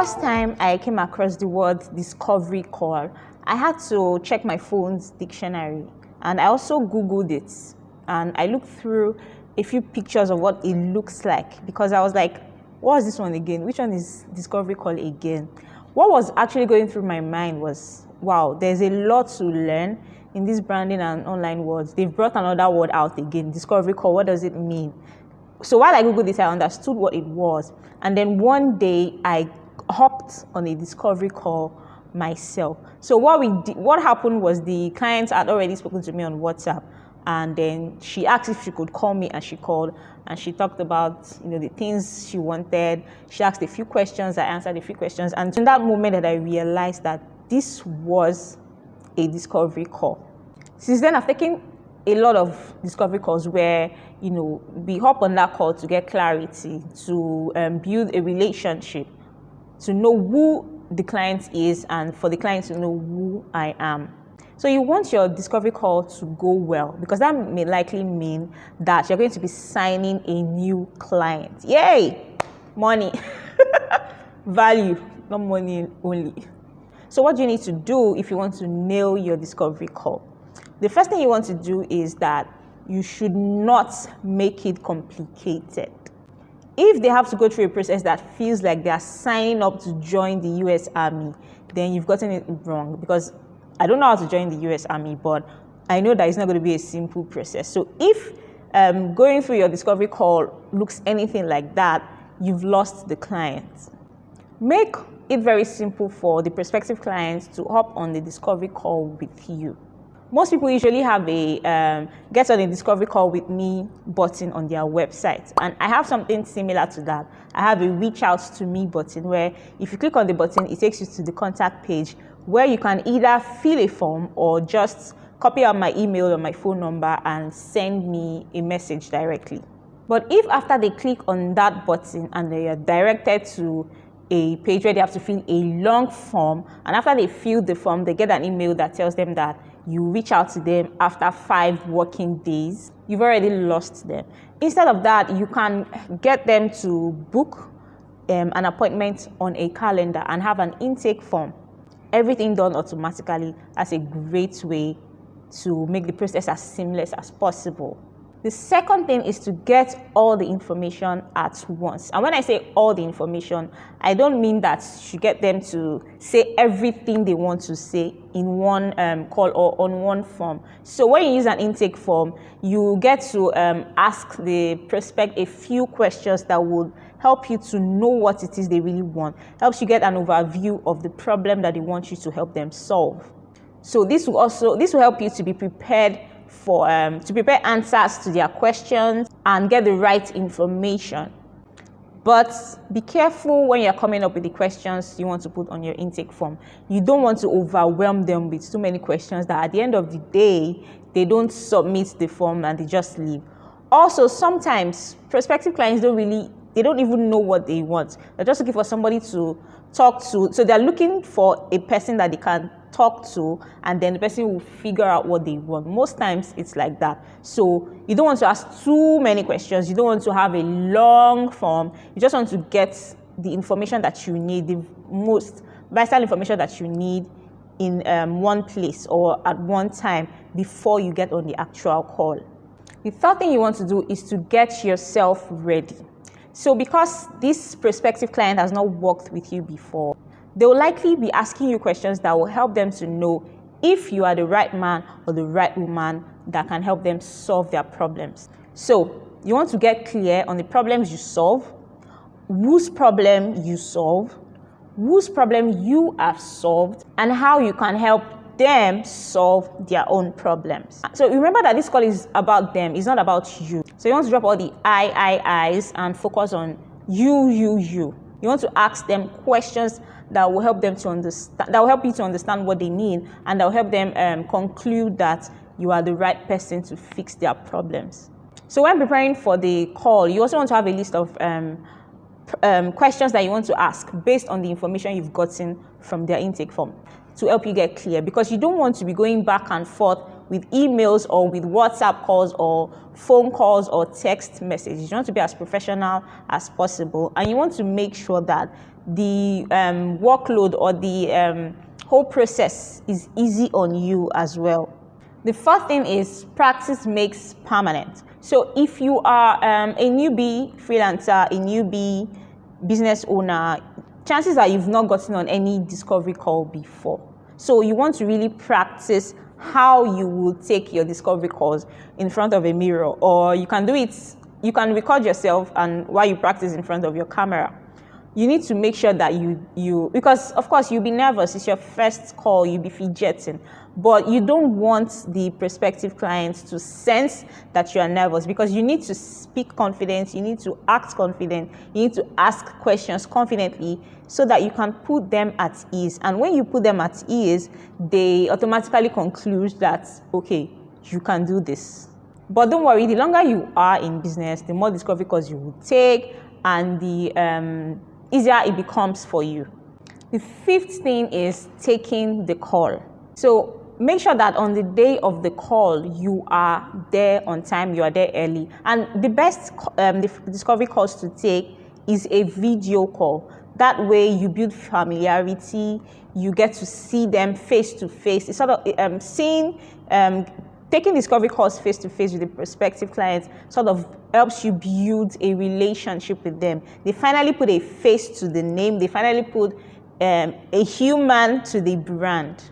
first time I came across the word discovery call, I had to check my phone's dictionary, and I also Googled it, and I looked through a few pictures of what it looks like, because I was like, what is this one again? Which one is discovery call again? What was actually going through my mind was, wow, there's a lot to learn in this branding and online words. They've brought another word out again, discovery call. What does it mean? So while I Googled it, I understood what it was. And then one day I hopped on a discovery call myself. So what happened was the client had already spoken to me on WhatsApp, and then she asked if she could call me, and she called, and she talked about the things she wanted. She asked a few questions, I answered a few questions, and in that moment that I realized that this was a discovery call. Since then, I've taken a lot of discovery calls where we hop on that call to get clarity, to build a relationship, to know who the client is, and for the client to know who I am. So you want your discovery call to go well, because that may likely mean that you're going to be signing a new client. Yay! Money. Value, not money only. So what do you need to do if you want to nail your discovery call? The first thing you want to do is that you should not make it complicated. If they have to go through a process that feels like they are signing up to join the US Army, then you've gotten it wrong, because I don't know how to join the US Army, but I know that it's not going to be a simple process. So if going through your discovery call looks anything like that, you've lost the client. Make it very simple for the prospective clients to hop on the discovery call with you. Most people usually have a get on a discovery call with me button on their website, and I have something similar to that. I have a reach out to me button where if you click on the button, it takes you to the contact page where you can either fill a form or just copy out my email or my phone number and send me a message directly. But if after they click on that button and they are directed to a page where they have to fill a long form, and after they fill the form, they get an email that tells them that you reach out to them after 5 working days, you've already lost them. Instead of that, you can get them to book an appointment on a calendar and have an intake form. Everything done automatically. That's a great way to make the process as seamless as possible. The second thing is to get all the information at once. And when I say all the information, I don't mean that you get them to say everything they want to say in one call or on one form. So when you use an intake form, you get to ask the prospect a few questions that would help you to know what it is they really want. Helps you get an overview of the problem that they want you to help them solve. So this will help you to be prepared to prepare answers to their questions and get the right information. But be careful when you're coming up with the questions you want to put on your intake form. You don't want to overwhelm them with too many questions that at the end of the day, they don't submit the form and they just leave. Also, sometimes prospective clients don't even know what they want. They're just looking for somebody to talk to. So they're looking for a person that they can talk to, and then the person will figure out what they want. Most times it's like that. So you don't want to ask too many questions. You don't want to have a long form. You just want to get the information that you need, the most vital information that you need in one place or at one time before you get on the actual call. The third thing you want to do is to get yourself ready. So because this prospective client has not worked with you before, they will likely be asking you questions that will help them to know if you are the right man or the right woman that can help them solve their problems. So you want to get clear on the problems you solve, whose problem you solve, whose problem you have solved, and how you can help them solve their own problems. So remember that this call is about them, it's not about you. So you want to drop all the I's and focus on you. You want to ask them questions that will help them to understand, that will help you to understand what they need, and that will help them conclude that you are the right person to fix their problems. So when preparing for the call, you also want to have a list of questions that you want to ask based on the information you've gotten from their intake form to help you get clear, because you don't want to be going back and forth with emails or with WhatsApp calls or phone calls or text messages. You want to be as professional as possible, and you want to make sure that the workload or the whole process is easy on you as well. The fourth thing is practice makes permanent. So if you are a newbie freelancer, a newbie business owner, chances are you've not gotten on any discovery call before. So you want to really practice how you will take your discovery calls in front of a mirror, or you can do it, you can record yourself and while you practice in front of your camera. You need to make sure that you because of course you'll be nervous. It's your first call, you'll be fidgeting, but you don't want the prospective clients to sense that you are nervous, because you need to speak confident, you need to act confident, you need to ask questions confidently so that you can put them at ease. And when you put them at ease, they automatically conclude that, okay, you can do this. But don't worry, the longer you are in business, the more discovery calls you will take, and the easier it becomes for you. The fifth thing is taking the call. So make sure that on the day of the call, you are there on time, you are there early. And the best discovery calls to take is a video call. That way you build familiarity, you get to see them face to face. It's sort of taking discovery calls face to face with the prospective clients sort of helps you build a relationship with them. They finally put a face to the name. They finally put a human to the brand.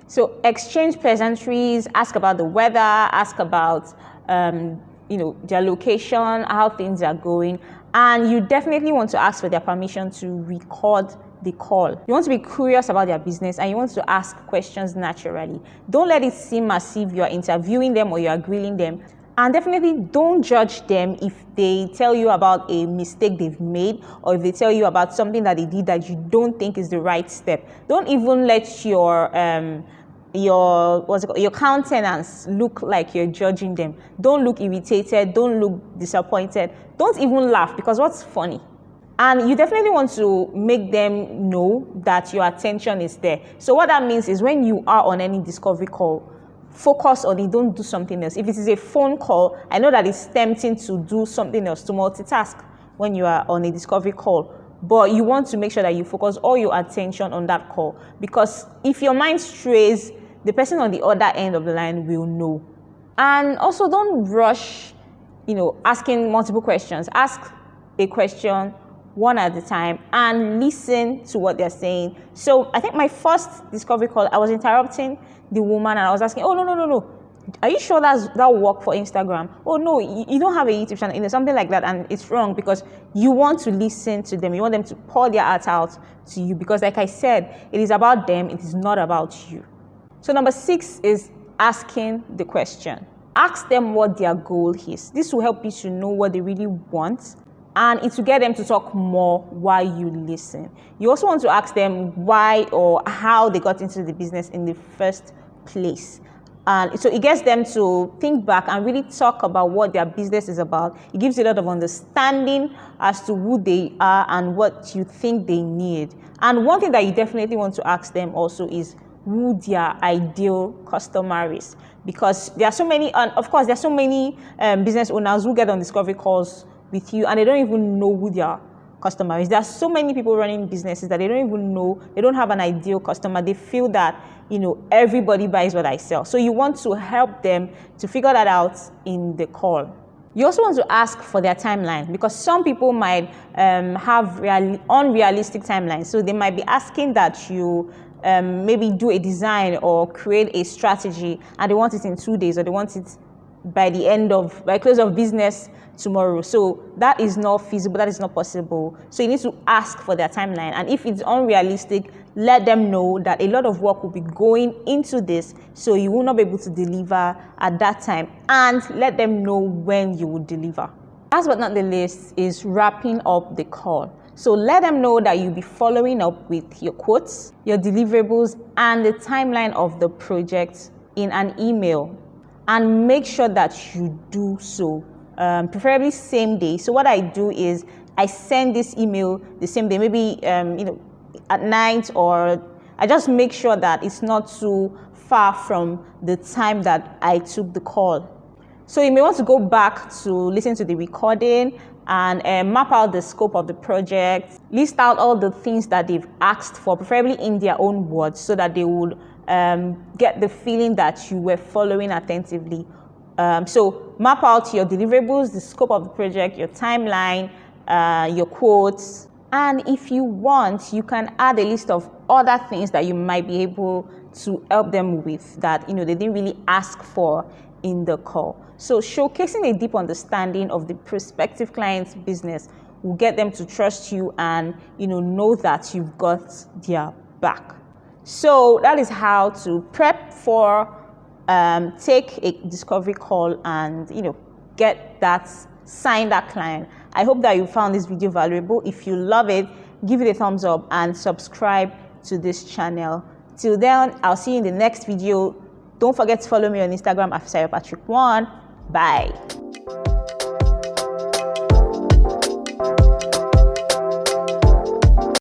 So exchange pleasantries, ask about the weather, ask about their location, how things are going, and you definitely want to ask for their permission to record the call. You want to be curious about their business, and you want to ask questions naturally. Don't let it seem as if you are interviewing them or you are grilling them. And definitely don't judge them if they tell you about a mistake they've made, or if they tell you about something that they did that you don't think is the right step. Don't even let your countenance look like you're judging them. Don't look irritated. Don't look disappointed. Don't even laugh, because what's funny? And you definitely want to make them know that your attention is there. So what that means is when you are on any discovery call, focus on it, don't do something else. If it is a phone call, I know that it's tempting to do something else, to multitask when you are on a discovery call. But you want to make sure that you focus all your attention on that call, because if your mind strays, the person on the other end of the line will know. And also don't rush, asking multiple questions. Ask a question one at a time and listen to what they're saying. So I think my first discovery call, I was interrupting the woman and I was asking, oh, no. Are you sure that will work for Instagram? Oh, no, you don't have a YouTube channel, something like that. And it's wrong, because you want to listen to them. You want them to pour their heart out to you, because like I said, it is about them. It is not about you. So number 6 is asking the question. Ask them what their goal is. This will help you to know what they really want, and it will get them to talk more while you listen. You also want to ask them why or how they got into the business in the first place. And so it gets them to think back and really talk about what their business is about. It gives you a lot of understanding as to who they are and what you think they need. And one thing that you definitely want to ask them also is who their ideal customer is. Because there are so many, and of course, there are so many business owners who get on discovery calls with you and they don't even know who their customer is. There are so many people running businesses that they don't even know, they don't have an ideal customer. They feel that, everybody buys what I sell. So you want to help them to figure that out in the call. You also want to ask for their timeline, because some people might have unrealistic timelines. So they might be asking that you maybe do a design or create a strategy and they want it in 2 days, or they want it by close of business tomorrow. So that is not feasible, that is not possible. So you need to ask for their timeline. And if it's unrealistic, let them know that a lot of work will be going into this, so you will not be able to deliver at that time, and let them know when you will deliver. Last but not the least is wrapping up the call. So let them know that you'll be following up with your quotes, your deliverables, and the timeline of the project in an email. And make sure that you do so, preferably same day. So what I do is I send this email the same day, maybe at night, or I just make sure that it's not too far from the time that I took the call. So you may want to go back to listen to the recording and map out the scope of the project, list out all the things that they've asked for, preferably in their own words, so that they would get the feeling that you were following attentively. So map out your deliverables, the scope of the project, your timeline, your quotes, and if you want, you can add a list of other things that you might be able to help them with that they didn't really ask for in the call. So showcasing a deep understanding of the prospective client's business will get them to trust you and know that you've got their back. So that is how to prep for take a discovery call and get that, sign that client. I hope that you found this video valuable. If you love it, give it a thumbs up and subscribe to this channel. Till then, I'll see you in the next video. Don't forget to follow me on Instagram at Fisayo Patrick 1. Bye.